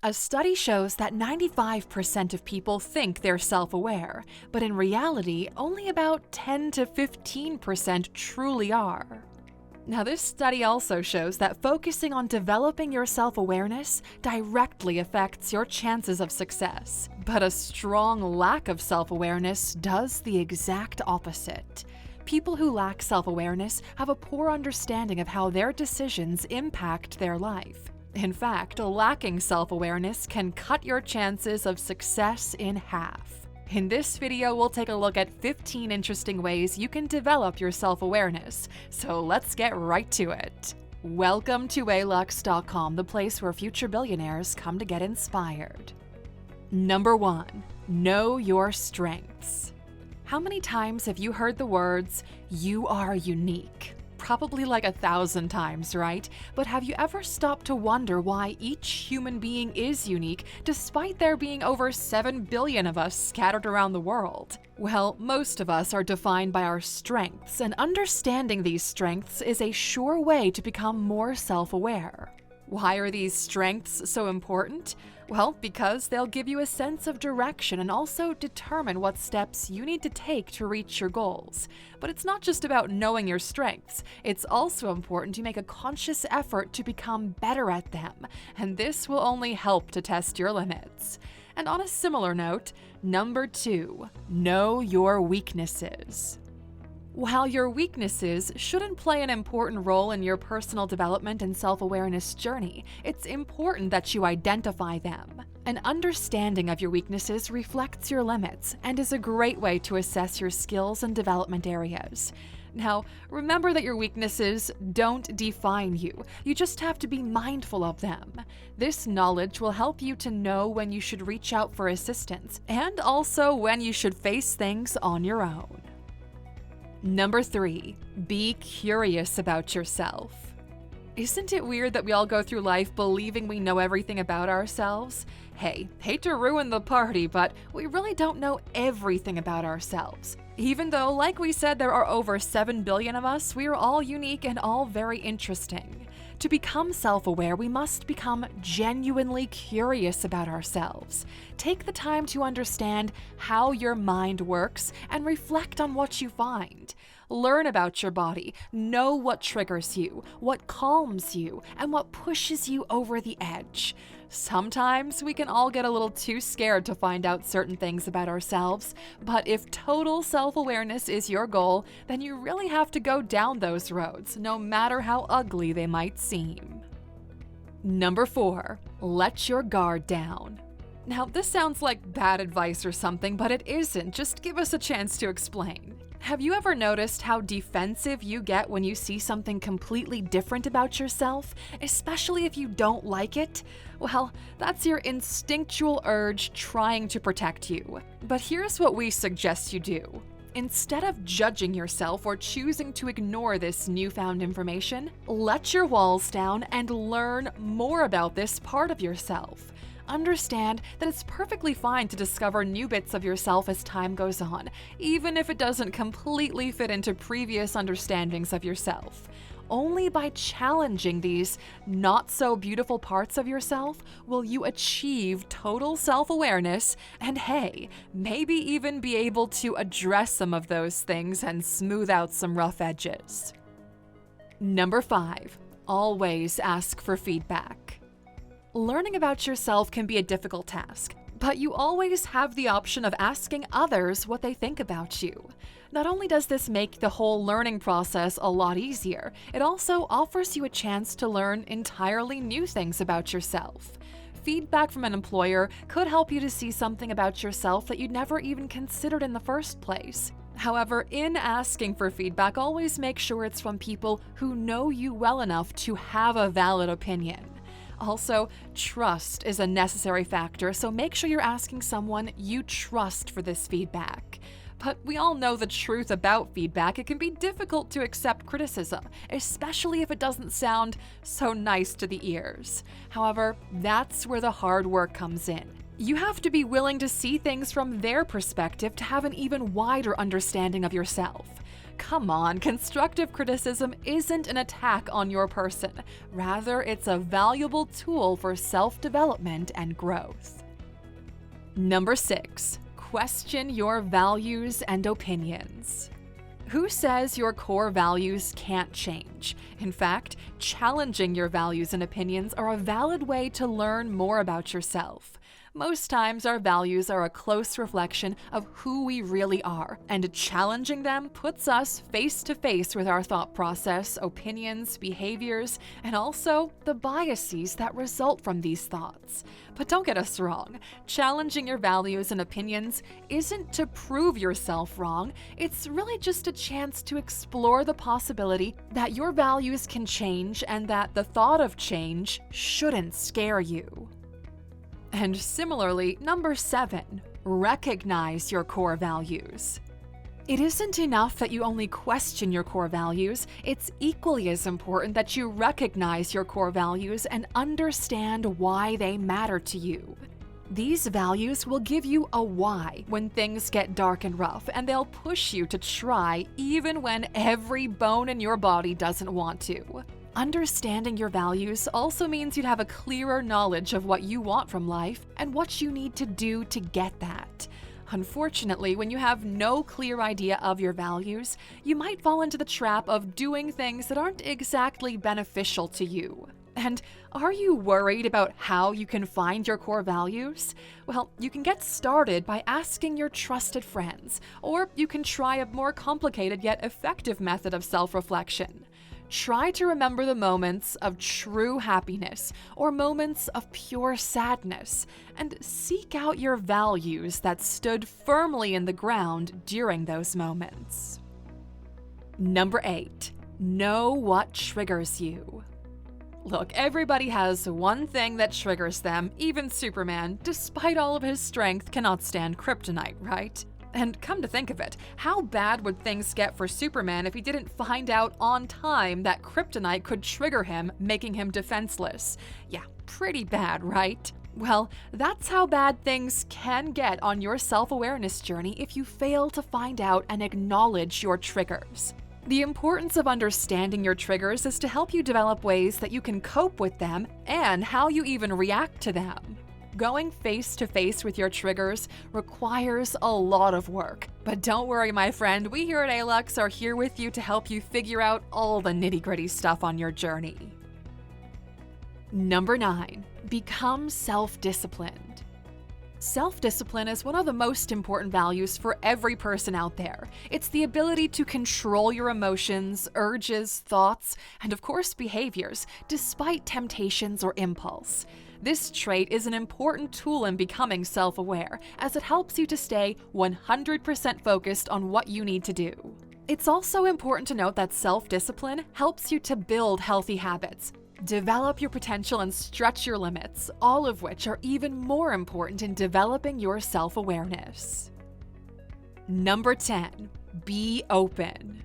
A study shows that 95% of people think they're self-aware, but in reality, only about 10 to 15% truly are. Now, this study also shows that focusing on developing your self-awareness directly affects your chances of success, but a strong lack of self-awareness does the exact opposite. People who lack self-awareness have a poor understanding of how their decisions impact their life. In fact, lacking self-awareness can cut your chances of success in half. In this video, we'll take a look at 15 interesting ways you can develop your self-awareness, so let's get right to it. Welcome to alux.com, the place where future billionaires come to get inspired. Number 1. Know your strengths. How many times have you heard the words, "You are unique"? Probably like 1,000 times, right? But have you ever stopped to wonder why each human being is unique, despite there being over 7 billion of us scattered around the world? Well, most of us are defined by our strengths, and understanding these strengths is a sure way to become more self-aware. Why are these strengths so important? Well, because they'll give you a sense of direction and also determine what steps you need to take to reach your goals. But it's not just about knowing your strengths, it's also important to make a conscious effort to become better at them, and this will only help to test your limits. And on a similar note, number 2, know your weaknesses. While your weaknesses shouldn't play an important role in your personal development and self-awareness journey, it's important that you identify them. An understanding of your weaknesses reflects your limits and is a great way to assess your skills and development areas. Now, remember that your weaknesses don't define you. You just have to be mindful of them. This knowledge will help you to know when you should reach out for assistance and also when you should face things on your own. Number 3, be curious about yourself. Isn't it weird that we all go through life believing we know everything about ourselves? Hey, hate to ruin the party, but we really don't know everything about ourselves. Even though, like we said, there are over 7 billion of us, we are all unique and all very interesting. To become self-aware, we must become genuinely curious about ourselves. Take the time to understand how your mind works and reflect on what you find. Learn about your body, know what triggers you, what calms you, and what pushes you over the edge. Sometimes we can all get a little too scared to find out certain things about ourselves, but if total self-awareness is your goal, then you really have to go down those roads, no matter how ugly they might seem. Number 4, let your guard down. Now, this sounds like bad advice or something, but it isn't. Just give us a chance to explain. Have you ever noticed how defensive you get when you see something completely different about yourself, especially if you don't like it? Well, that's your instinctual urge trying to protect you. But here's what we suggest you do. Instead of judging yourself or choosing to ignore this newfound information, let your walls down and learn more about this part of yourself. Understand that it's perfectly fine to discover new bits of yourself as time goes on, even if it doesn't completely fit into previous understandings of yourself. Only by challenging these not-so-beautiful parts of yourself will you achieve total self-awareness and, hey, maybe even be able to address some of those things and smooth out some rough edges. Number 5, always ask for feedback. Learning about yourself can be a difficult task, but you always have the option of asking others what they think about you. Not only does this make the whole learning process a lot easier, it also offers you a chance to learn entirely new things about yourself. Feedback from an employer could help you to see something about yourself that you'd never even considered in the first place. However, in asking for feedback, always make sure it's from people who know you well enough to have a valid opinion. Also, trust is a necessary factor, so make sure you're asking someone you trust for this feedback. But we all know the truth about feedback. It can be difficult to accept criticism, especially if it doesn't sound so nice to the ears. However, that's where the hard work comes in. You have to be willing to see things from their perspective to have an even wider understanding of yourself. come on, constructive criticism isn't an attack on your person. Rather, it's a valuable tool for self-development and growth. Number 6, question your values and opinions. Who says your core values can't change? In fact, challenging your values and opinions are a valid way to learn more about yourself. Most times, our values are a close reflection of who we really are, and challenging them puts us face to face with our thought process, opinions, behaviors, and also the biases that result from these thoughts. But don't get us wrong, challenging your values and opinions isn't to prove yourself wrong, it's really just a chance to explore the possibility that your values can change and that the thought of change shouldn't scare you. And similarly, number 7, recognize your core values. It isn't enough that you only question your core values, it's equally as important that you recognize your core values and understand why they matter to you. These values will give you a why when things get dark and rough, and they'll push you to try even when every bone in your body doesn't want to. Understanding your values also means you'd have a clearer knowledge of what you want from life and what you need to do to get that. Unfortunately, when you have no clear idea of your values, you might fall into the trap of doing things that aren't exactly beneficial to you. And are you worried about how you can find your core values? Well, you can get started by asking your trusted friends, or you can try a more complicated yet effective method of self-reflection. Try to remember the moments of true happiness or moments of pure sadness, and seek out your values that stood firmly in the ground during those moments. Number 8, know what triggers you. Look, everybody has one thing that triggers them. Even Superman, despite all of his strength, cannot stand kryptonite, right? And come to think of it, how bad would things get for Superman if he didn't find out on time that kryptonite could trigger him, making him defenseless? Yeah, pretty bad, right? Well, that's how bad things can get on your self-awareness journey if you fail to find out and acknowledge your triggers. The importance of understanding your triggers is to help you develop ways that you can cope with them and how you even react to them. Going face to face with your triggers requires a lot of work. But don't worry, my friend, we here at ALUX are here with you to help you figure out all the nitty-gritty stuff on your journey. Number 9, become self-disciplined. Self-discipline is one of the most important values for every person out there. It's the ability to control your emotions, urges, thoughts, and of course behaviors, despite temptations or impulse. This trait is an important tool in becoming self-aware, as it helps you to stay 100% focused on what you need to do. It's also important to note that self-discipline helps you to build healthy habits, develop your potential, and stretch your limits, all of which are even more important in developing your self-awareness. Number 10, be open.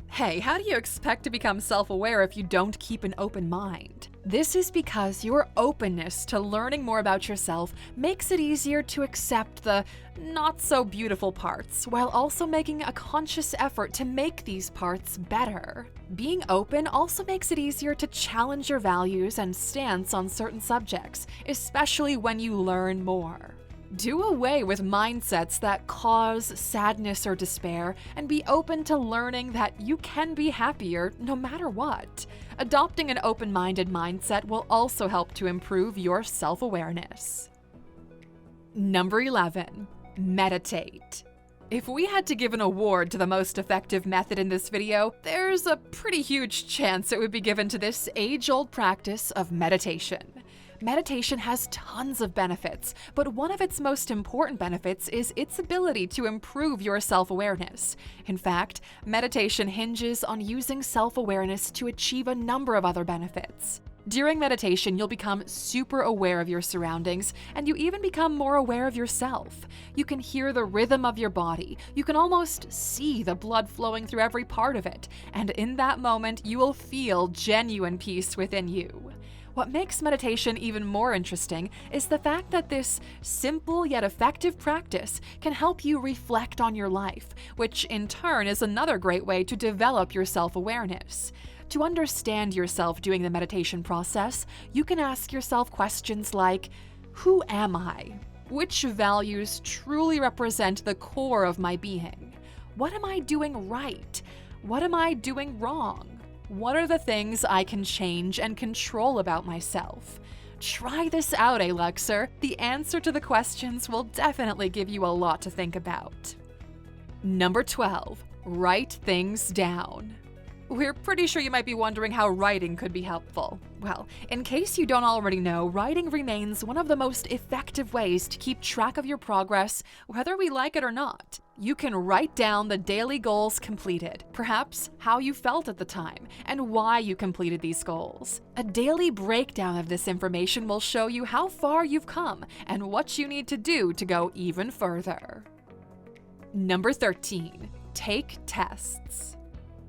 Hey, how do you expect to become self-aware if you don't keep an open mind? This is because your openness to learning more about yourself makes it easier to accept the not-so-beautiful parts, while also making a conscious effort to make these parts better. Being open also makes it easier to challenge your values and stance on certain subjects, especially when you learn more. Do away with mindsets that cause sadness or despair, and be open to learning that you can be happier no matter what. Adopting an open-minded mindset will also help to improve your self-awareness. Number 11, meditate. If we had to give an award to the most effective method in this video, there's a pretty huge chance it would be given to this age-old practice of meditation. Meditation has tons of benefits, but one of its most important benefits is its ability to improve your self-awareness. In fact, meditation hinges on using self-awareness to achieve a number of other benefits. During meditation, you'll become super aware of your surroundings, and you even become more aware of yourself. You can hear the rhythm of your body. You can almost see the blood flowing through every part of it, and in that moment, you will feel genuine peace within you. What makes meditation even more interesting is the fact that this simple yet effective practice can help you reflect on your life, which in turn is another great way to develop your self-awareness. To understand yourself doing the meditation process, you can ask yourself questions like, who am I? Which values truly represent the core of my being? What am I doing right? What am I doing wrong? What are the things I can change and control about myself? Try this out, Aluxer. The answer to the questions will definitely give you a lot to think about. Number 12. Write things down. We're pretty sure you might be wondering how writing could be helpful. Well, in case you don't already know, writing remains one of the most effective ways to keep track of your progress, whether we like it or not. You can write down the daily goals completed, perhaps how you felt at the time, and why you completed these goals. A daily breakdown of this information will show you how far you've come and what you need to do to go even further. Number 13. Take tests.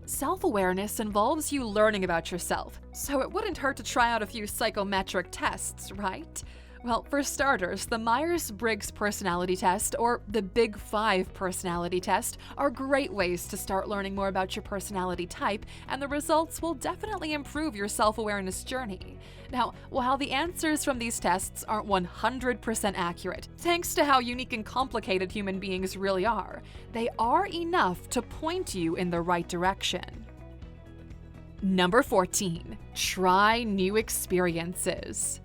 Self-awareness involves you learning about yourself, so it wouldn't hurt to try out a few psychometric tests, right? Well, for starters, the Myers-Briggs personality test, or the Big Five personality test, are great ways to start learning more about your personality type, and the results will definitely improve your self-awareness journey. Now, while the answers from these tests aren't 100% accurate, thanks to how unique and complicated human beings really are, they are enough to point you in the right direction. Number 14. Try new experiences.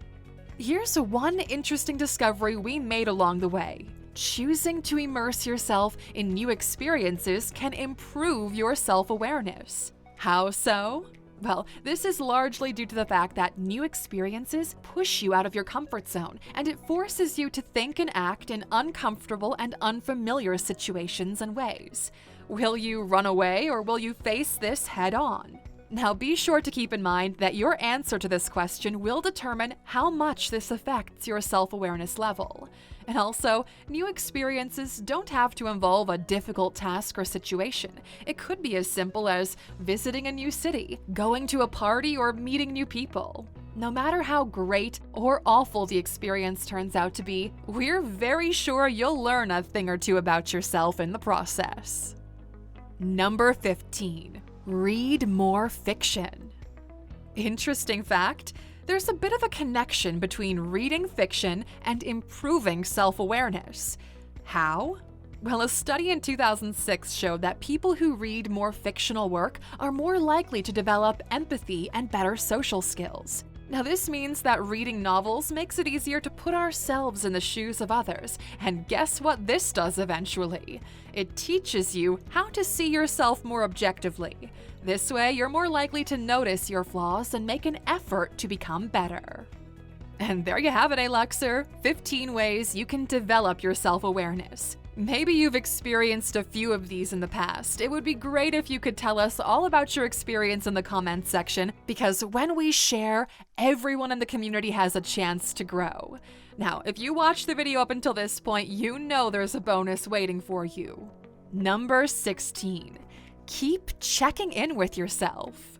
Here's one interesting discovery we made along the way. Choosing to immerse yourself in new experiences can improve your self-awareness. How so? Well, this is largely due to the fact that new experiences push you out of your comfort zone, and it forces you to think and act in uncomfortable and unfamiliar situations and ways. Will you run away, or will you face this head-on? Now, be sure to keep in mind that your answer to this question will determine how much this affects your self-awareness level. And also, new experiences don't have to involve a difficult task or situation. It could be as simple as visiting a new city, going to a party, or meeting new people. No matter how great or awful the experience turns out to be, we're very sure you'll learn a thing or two about yourself in the process. Number 15. Read more fiction. Interesting fact, there's a bit of a connection between reading fiction and improving self-awareness. How? Well, a study in 2006 showed that people who read more fictional work are more likely to develop empathy and better social skills. Now, this means that reading novels makes it easier to put ourselves in the shoes of others, and guess what this does eventually? It teaches you how to see yourself more objectively. This way, you're more likely to notice your flaws and make an effort to become better. And there you have it, Aluxer, 15 ways you can develop your self-awareness. Maybe you've experienced a few of these in the past. It would be great if you could tell us all about your experience in the comments section, because when we share, everyone in the community has a chance to grow. Now, if you watched the video up until this point, you know there's a bonus waiting for you. Number 16. Keep checking in with yourself.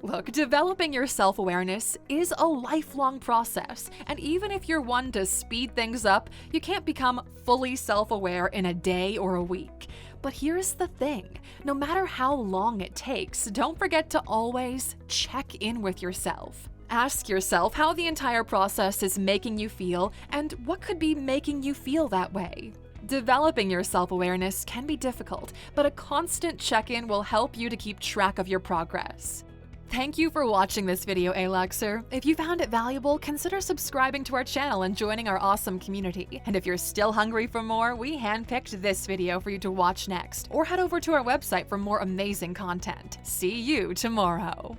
Look, developing your self-awareness is a lifelong process, and even if you're one to speed things up, you can't become fully self-aware in a day or a week. But here's the thing, no matter how long it takes, don't forget to always check in with yourself. Ask yourself how the entire process is making you feel and what could be making you feel that way. Developing your self-awareness can be difficult, but a constant check-in will help you to keep track of your progress. Thank you for watching this video, Aluxer. If you found it valuable, consider subscribing to our channel and joining our awesome community. And if you're still hungry for more, we handpicked this video for you to watch next, or head over to our website for more amazing content. See you tomorrow.